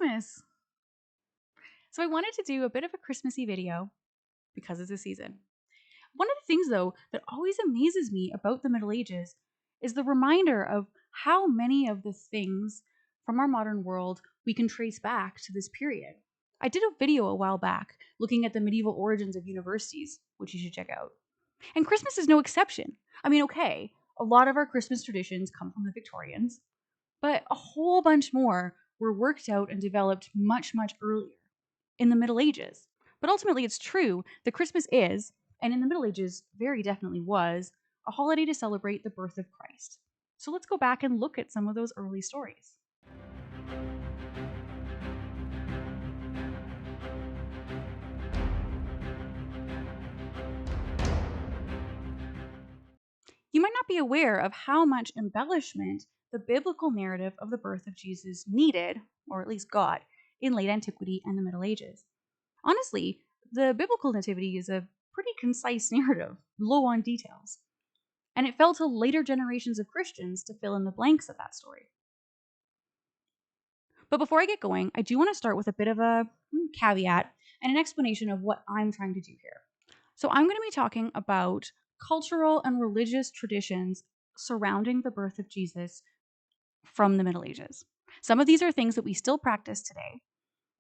Christmas. So I wanted to do a bit of a Christmassy video because it's a season. One of the things, though, that always amazes me about the Middle Ages is the reminder of how many of the things from our modern world we can trace back to this period. I did a video a while back looking at the medieval origins of universities, which you should check out. And Christmas is no exception. I mean, okay, a lot of our Christmas traditions come from the Victorians, but a whole bunch more were worked out and developed much, much earlier in the Middle Ages. But ultimately, it's true that Christmas is, and in the Middle Ages very definitely was, a holiday to celebrate the birth of Christ. So let's go back and look at some of those early stories. You might not be aware of how much embellishment the biblical narrative of the birth of Jesus needed, or at least got, in late antiquity and the Middle Ages. Honestly, the biblical nativity is a pretty concise narrative, low on details. And it fell to later generations of Christians to fill in the blanks of that story. But before I get going, I do want to start with a bit of a caveat and an explanation of what I'm trying to do here. So I'm going to be talking about cultural and religious traditions surrounding the birth of Jesus from the Middle Ages. Some of these are things that we still practice today.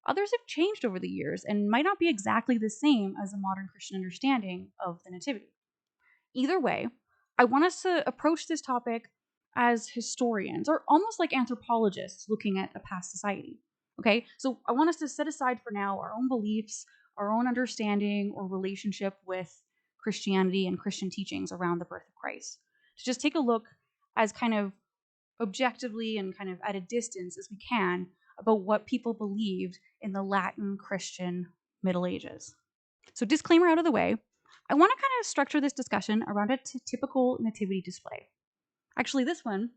Others have changed over the years and might not be exactly the same as a modern Christian understanding of the Nativity. Either way, I want us to approach this topic as historians, or almost like anthropologists looking at a past society. Okay, so I want us to set aside for now our own beliefs, our own understanding or relationship with Christianity and Christian teachings around the birth of Christ. To just take a look as kind of objectively and kind of at a distance as we can about what people believed in the Latin Christian Middle Ages. So disclaimer out of the way, I want to kind of structure this discussion around a typical nativity display. Actually, this one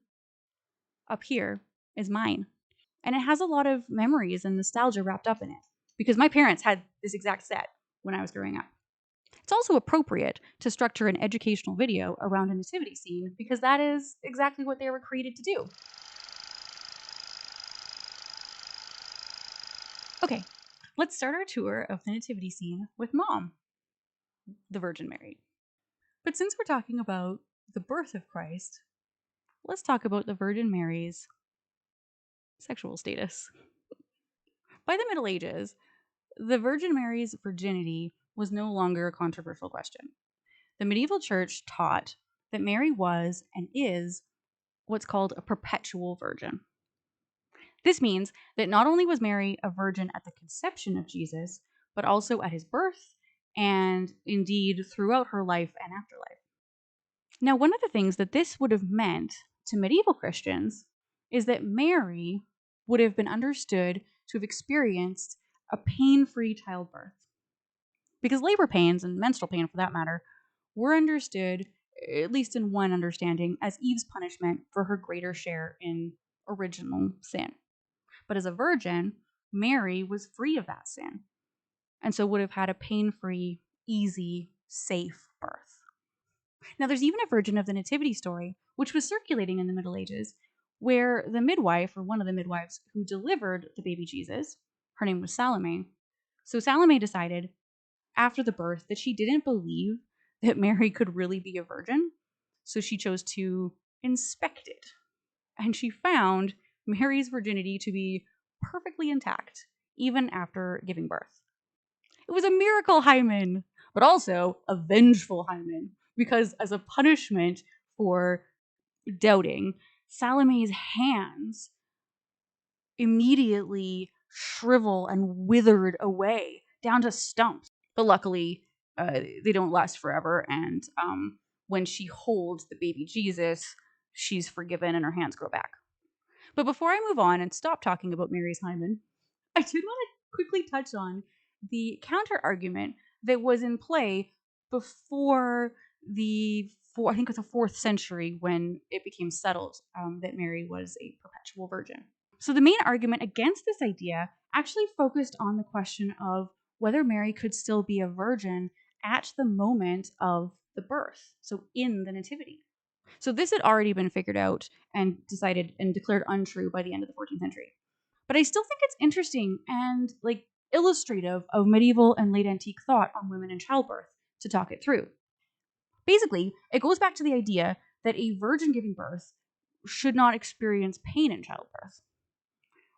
up here is mine. And it has a lot of memories and nostalgia wrapped up in it because my parents had this exact set when I was growing up. It's also appropriate to structure an educational video around a nativity scene because that is exactly what they were created to do. Okay, let's start our tour of the nativity scene with Mom, the Virgin Mary. But since we're talking about the birth of Christ, let's talk about the Virgin Mary's sexual status. By the Middle Ages, the Virgin Mary's virginity was no longer a controversial question. The medieval church taught that Mary was and is what's called a perpetual virgin. This means that not only was Mary a virgin at the conception of Jesus, but also at his birth and indeed throughout her life and afterlife. Now, one of the things that this would have meant to medieval Christians is that Mary would have been understood to have experienced a pain-free childbirth. Because labor pains, and menstrual pain for that matter, were understood, at least in one understanding, as Eve's punishment for her greater share in original sin. But as a virgin, Mary was free of that sin, and so would have had a pain-free, easy, safe birth. Now, there's even a version of the Nativity story, which was circulating in the Middle Ages, where the midwife, or one of the midwives who delivered the baby Jesus, her name was Salome. So Salome decided after the birth that she didn't believe that Mary could really be a virgin, so she chose to inspect it. And she found Mary's virginity to be perfectly intact, even after giving birth. It was a miracle hymen, but also a vengeful hymen, because as a punishment for doubting, Salome's hands immediately shrivel and withered away down to stumps. But luckily, they don't last forever, and when she holds the baby Jesus, she's forgiven and her hands grow back. But before I move on and stop talking about Mary's hymen, I did want to quickly touch on the counter-argument that was in play before I think it was the 4th century when it became settled that Mary was a perpetual virgin. So the main argument against this idea actually focused on the question of whether Mary could still be a virgin at the moment of the birth, so in the Nativity. So this had already been figured out and decided and declared untrue by the end of the 14th century. But I still think it's interesting and illustrative of medieval and late antique thought on women and childbirth to talk it through. Basically, it goes back to the idea that a virgin giving birth should not experience pain in childbirth,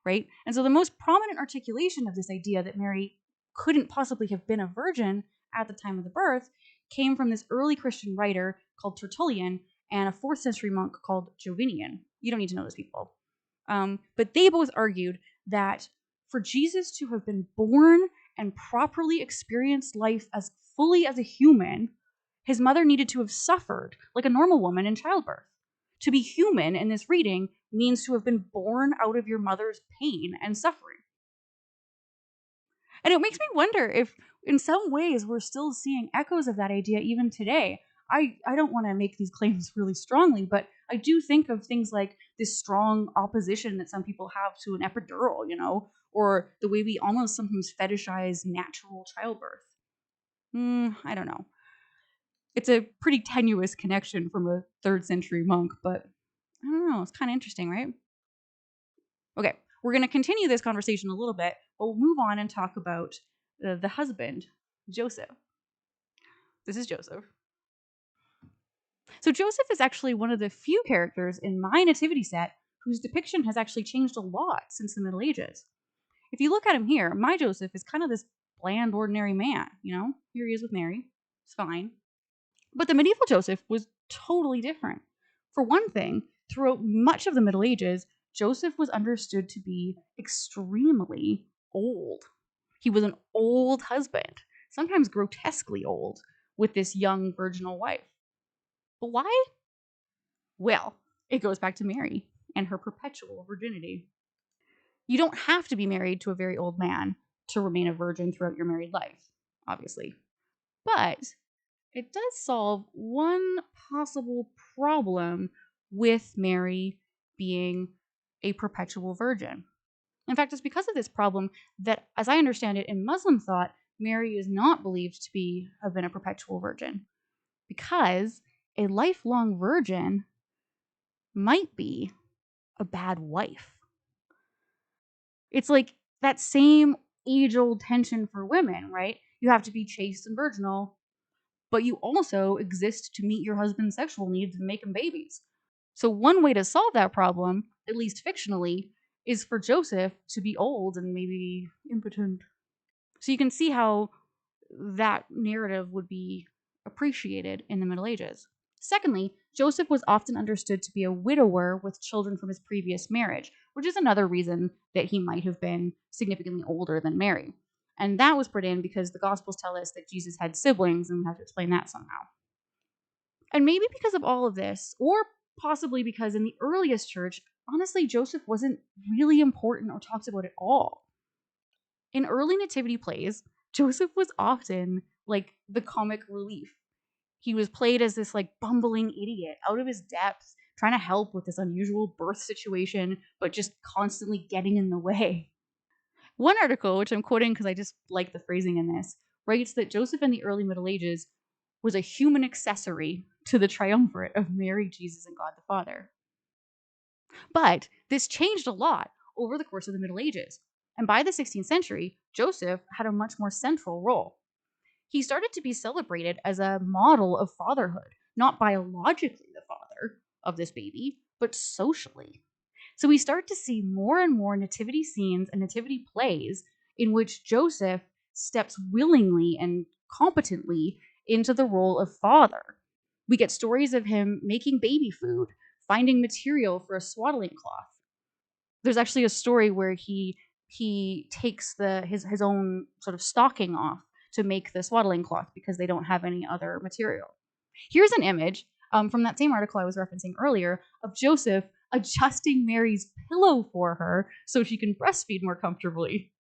right? And so the most prominent articulation of this idea that Mary couldn't possibly have been a virgin at the time of the birth came from this early Christian writer called Tertullian and a 4th century monk called Jovinian. You don't need to know those people. But they both argued that for Jesus to have been born and properly experienced life as fully as a human, his mother needed to have suffered like a normal woman in childbirth. To be human in this reading means to have been born out of your mother's pain and suffering. And it makes me wonder if, in some ways, we're still seeing echoes of that idea even today. I don't want to make these claims really strongly, but I do think of things like this strong opposition that some people have to an epidural, or the way we almost sometimes fetishize natural childbirth. I don't know. It's a pretty tenuous connection from a 3rd century monk, but I don't know. It's kind of interesting, right? Okay, we're going to continue this conversation a little bit, but we'll move on and talk about the husband, Joseph. This is Joseph. So Joseph is actually one of the few characters in my nativity set whose depiction has actually changed a lot since the Middle Ages. If you look at him here, my Joseph is kind of this bland, ordinary man, Here he is with Mary. It's fine. But the medieval Joseph was totally different. For one thing, throughout much of the Middle Ages, Joseph was understood to be extremely old. He was an old husband, sometimes grotesquely old, with this young virginal wife. But why? Well, it goes back to Mary and her perpetual virginity. You don't have to be married to a very old man to remain a virgin throughout your married life, obviously. But it does solve one possible problem with Mary being a perpetual virgin. In fact, it's because of this problem that, as I understand it, in Muslim thought, Mary is not believed to have been a perpetual virgin, because a lifelong virgin might be a bad wife. It's like that same age-old tension for women, right? You have to be chaste and virginal, but you also exist to meet your husband's sexual needs and make him babies. So one way to solve that problem, at least fictionally, is for Joseph to be old and maybe impotent. So you can see how that narrative would be appreciated in the Middle Ages. Secondly, Joseph was often understood to be a widower with children from his previous marriage, which is another reason that he might have been significantly older than Mary. And that was put in because the Gospels tell us that Jesus had siblings, and we have to explain that somehow. And maybe because of all of this, or possibly because in the earliest church, honestly, Joseph wasn't really important or talked about at all. In early nativity plays, Joseph was often like the comic relief. He was played as this bumbling idiot, out of his depth, trying to help with this unusual birth situation, but just constantly getting in the way. One article, which I'm quoting because I just like the phrasing in this, writes that Joseph in the early Middle Ages was a human accessory to the triumvirate of Mary, Jesus, and God the Father. But this changed a lot over the course of the Middle Ages. And by the 16th century, Joseph had a much more central role. He started to be celebrated as a model of fatherhood, not biologically the father of this baby, but socially. So we start to see more and more nativity scenes and nativity plays in which Joseph steps willingly and competently into the role of father. We get stories of him making baby food, finding material for a swaddling cloth. There's actually a story where he takes his own sort of stocking off to make the swaddling cloth because they don't have any other material. Here's an image from that same article I was referencing earlier of Joseph adjusting Mary's pillow for her so she can breastfeed more comfortably.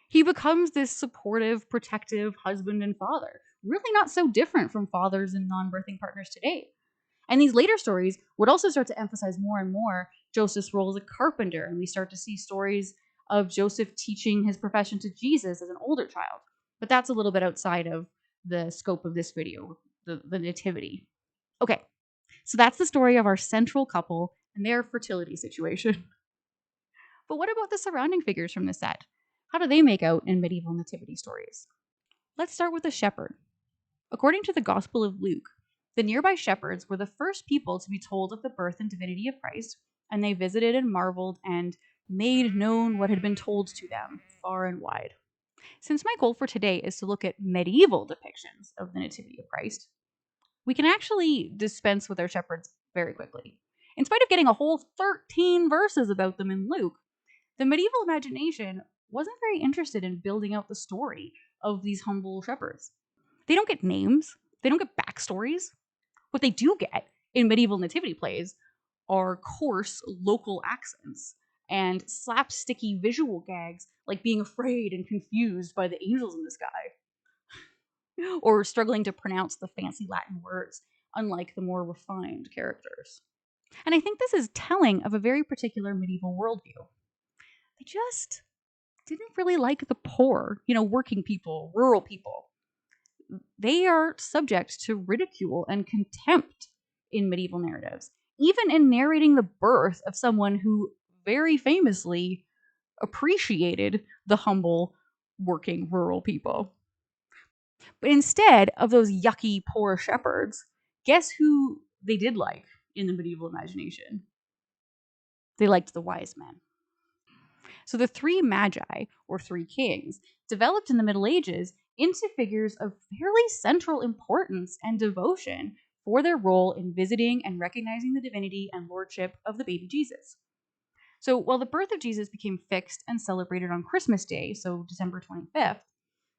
He becomes this supportive, protective husband and father, really not so different from fathers and non-birthing partners today. And these later stories would also start to emphasize more and more Joseph's role as a carpenter, and we start to see stories of Joseph teaching his profession to Jesus as an older child. But that's a little bit outside of the scope of this video, the nativity. Okay, so that's the story of our central couple and their fertility situation. But what about the surrounding figures from the set? How do they make out in medieval nativity stories? Let's start with the shepherd. According to the Gospel of Luke, the nearby shepherds were the first people to be told of the birth and divinity of Christ, and they visited and marveled and made known what had been told to them far and wide. Since my goal for today is to look at medieval depictions of the Nativity of Christ, we can actually dispense with our shepherds very quickly. In spite of getting a whole 13 verses about them in Luke, the medieval imagination wasn't very interested in building out the story of these humble shepherds. They don't get names, they don't get backstories. What they do get in medieval nativity plays are coarse local accents and slapsticky visual gags like being afraid and confused by the angels in the sky, or struggling to pronounce the fancy Latin words, unlike the more refined characters. And I think this is telling of a very particular medieval worldview. They just didn't really like the poor, working people, rural people. They are subject to ridicule and contempt in medieval narratives, even in narrating the birth of someone who very famously appreciated the humble, working rural people. But instead of those yucky, poor shepherds, guess who they did like in the medieval imagination? They liked the wise men. So the three magi, or three kings, developed in the Middle Ages into figures of fairly central importance and devotion for their role in visiting and recognizing the divinity and lordship of the baby Jesus. So while the birth of Jesus became fixed and celebrated on Christmas Day, so December 25th,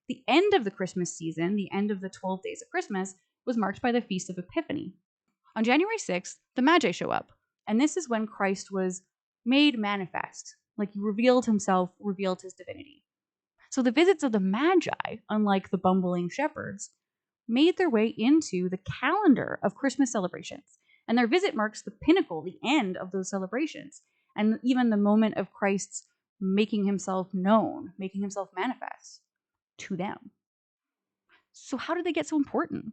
the end of the Christmas season, the end of the 12 days of Christmas, was marked by the Feast of Epiphany. On January 6th, the Magi show up, and this is when Christ was made manifest, like he revealed himself, revealed his divinity. So the visits of the Magi, unlike the bumbling shepherds, made their way into the calendar of Christmas celebrations, and their visit marks the pinnacle, the end of those celebrations, and even the moment of Christ's making himself known, making himself manifest to them. So how did they get so important?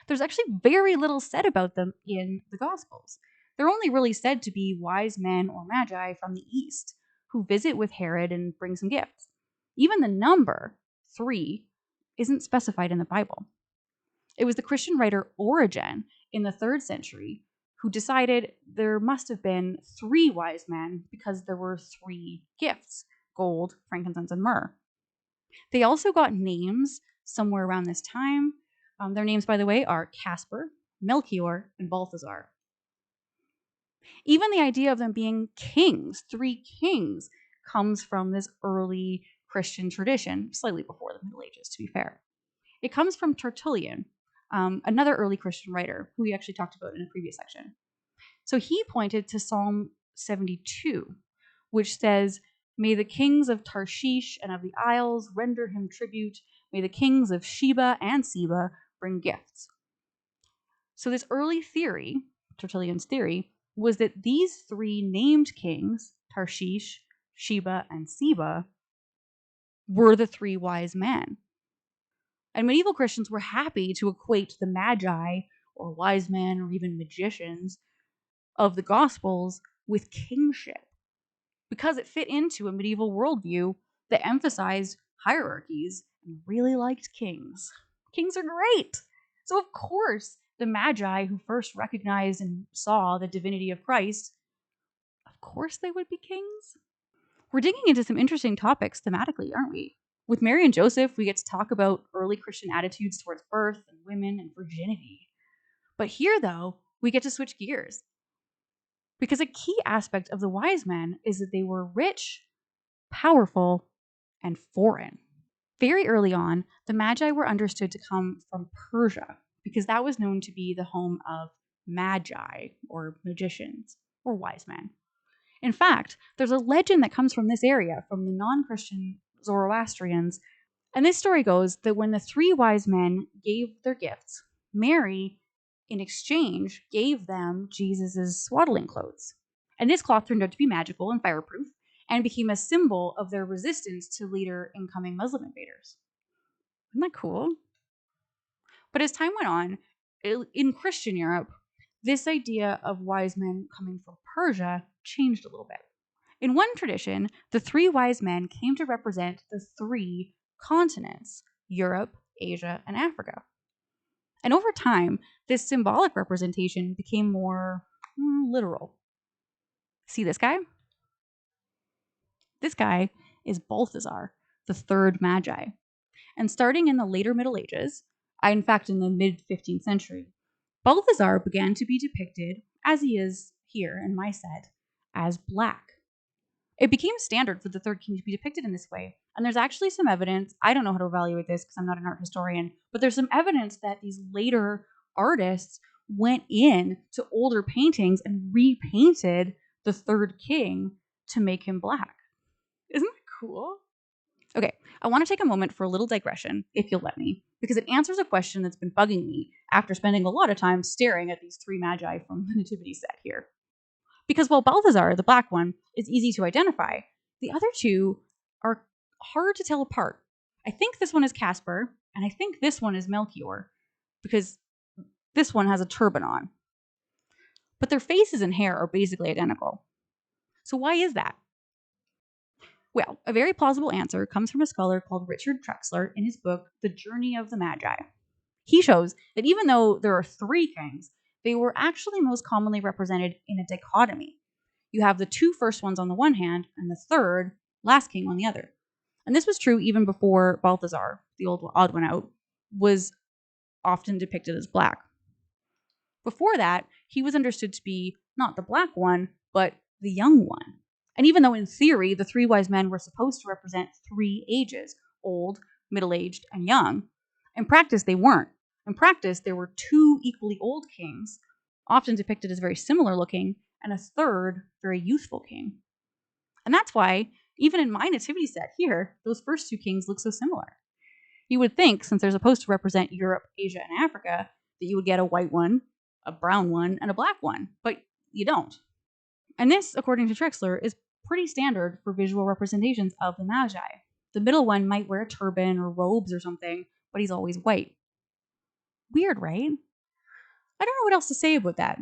There's actually very little said about them in the Gospels. They're only really said to be wise men or magi from the east who visit with Herod and bring some gifts. Even the number, 3, isn't specified in the Bible. It was the Christian writer Origen in the 3rd century who decided there must have been 3 wise men because there were 3 gifts: gold, frankincense, and myrrh. They also got names somewhere around this time. Their names, by the way, are Casper, Melchior, and Balthazar. Even the idea of them being kings, 3 kings, comes from this early Christian tradition, slightly before the Middle Ages, to be fair. It comes from Tertullian, another early Christian writer, who we actually talked about in a previous section. So he pointed to Psalm 72, which says, "May the kings of Tarshish and of the isles render him tribute. May the kings of Sheba and Seba bring gifts." So this early theory, Tertullian's theory, was that these 3 named kings, Tarshish, Sheba, and Seba, were the 3 wise men. And medieval Christians were happy to equate the magi, or wise men, or even magicians of the Gospels with kingship, because it fit into a medieval worldview that emphasized hierarchies and really liked kings. Kings are great. So, of course, the Magi who first recognized and saw the divinity of Christ, of course they would be kings. We're digging into some interesting topics thematically, aren't we? With Mary and Joseph, we get to talk about early Christian attitudes towards birth and women and virginity. But here, though, we get to switch gears. Because a key aspect of the wise men is that they were rich, powerful, and foreign. Very early on, the Magi were understood to come from Persia, because that was known to be the home of magi, or magicians, or wise men. In fact, there's a legend that comes from this area, from the non-Christian Zoroastrians, and this story goes that when the 3 wise men gave their gifts, Mary, in exchange, gave them Jesus' swaddling-clothes. And this cloth turned out to be magical and fireproof, and became a symbol of their resistance to later incoming Muslim invaders. Isn't that cool? But as time went on, in Christian Europe, this idea of wise men coming from Persia changed a little bit. In one tradition, the three wise men came to represent the three continents: Europe, Asia, and Africa. And over time, this symbolic representation became more literal. See this guy? This guy is Balthazar, the third Magi. And starting in the later Middle Ages, in fact in the mid-15th century, Balthazar began to be depicted, as he is here in my set, as black. It became standard for the third king to be depicted in this way. And there's actually some evidence, I don't know how to evaluate this because I'm not an art historian, but there's some evidence that these later artists went in to older paintings and repainted the third king to make him black. Isn't that cool? Okay, I want to take a moment for a little digression, if you'll let me, because it answers a question that's been bugging me after spending a lot of time staring at these three Magi from the Nativity set here. Because while Balthazar, the black one, is easy to identify, the other two are hard to tell apart. I think this one is Casper, and I think this one is Melchior, because this one has a turban on. But their faces and hair are basically identical. So why is that? Well, a very plausible answer comes from a scholar called Richard Trexler in his book, The Journey of the Magi. He shows that even though there are three kings, they were actually most commonly represented in a dichotomy. You have the two first ones on the one hand and the third, last king, on the other. And this was true even before Balthazar, the old odd one out, was often depicted as black. Before that, he was understood to be not the black one, but the young one. And even though in theory the three wise men were supposed to represent three ages, old, middle-aged, and young, in practice they weren't. In practice, there were two equally old kings, often depicted as very similar looking, and a third, very youthful king. And that's why, even in my nativity set here, those first two kings look so similar. You would think, since they're supposed to represent Europe, Asia, and Africa, that you would get a white one, a brown one, and a black one, but you don't. And this, according to Trexler, is pretty standard for visual representations of the Magi. The middle one might wear a turban or robes or something, but he's always white. Weird, right? I don't know what else to say about that.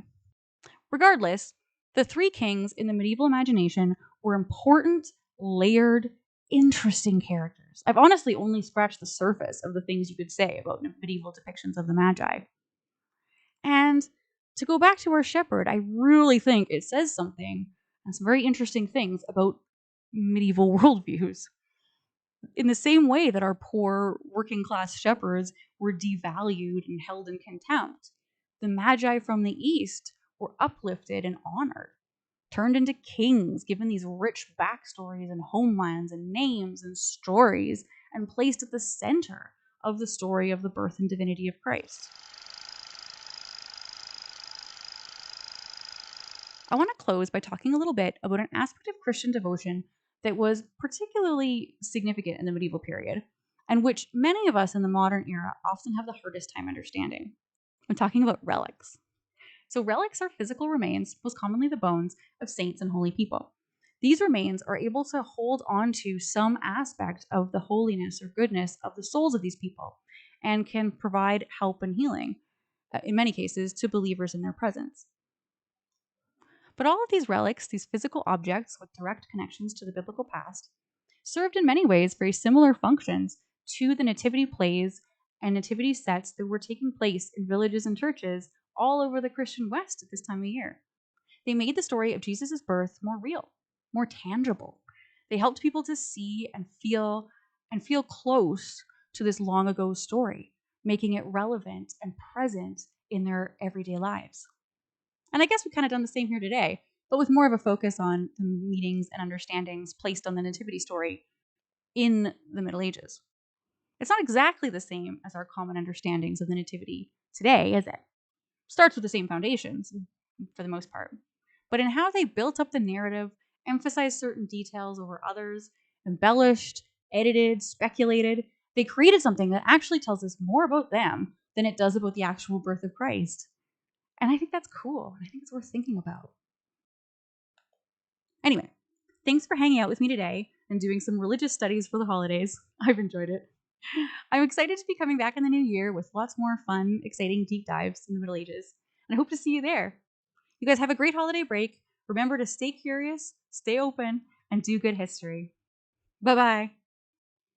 Regardless, the three kings in the medieval imagination were important, layered, interesting characters. I've honestly only scratched the surface of the things you could say about medieval depictions of the Magi. And to go back to our shepherd, I really think it says something and some very interesting things about medieval worldviews. In the same way that our poor working class shepherds were devalued and held in contempt, the Magi from the East were uplifted and honored, turned into kings, given these rich backstories and homelands and names and stories, and placed at the center of the story of the birth and divinity of Christ. I want to close by talking a little bit about an aspect of Christian devotion that was particularly significant in the medieval period, and which many of us in the modern era often have the hardest time understanding. I'm talking about relics. So relics are physical remains, most commonly the bones, of saints and holy people. These remains are able to hold on to some aspect of the holiness or goodness of the souls of these people and can provide help and healing, in many cases, to believers in their presence. But all of these relics, these physical objects with direct connections to the biblical past, served in many ways very similar functions to the nativity plays and nativity sets that were taking place in villages and churches all over the Christian West at this time of year. They made the story of Jesus' birth more real, more tangible. They helped people to see and feel close to this long ago story, making it relevant and present in their everyday lives. And I guess we've kind of done the same here today, but with more of a focus on the meanings and understandings placed on the nativity story in the Middle Ages. It's not exactly the same as our common understandings of the nativity today, is it? Starts with the same foundations, for the most part. But in how they built up the narrative, emphasized certain details over others, embellished, edited, speculated, they created something that actually tells us more about them than it does about the actual birth of Christ. And I think that's cool. I think it's worth thinking about. Anyway, thanks for hanging out with me today and doing some religious studies for the holidays. I've enjoyed it. I'm excited to be coming back in the new year with lots more fun, exciting deep dives in the Middle Ages. And I hope to see you there. You guys have a great holiday break. Remember to stay curious, stay open, and do good history. Bye-bye.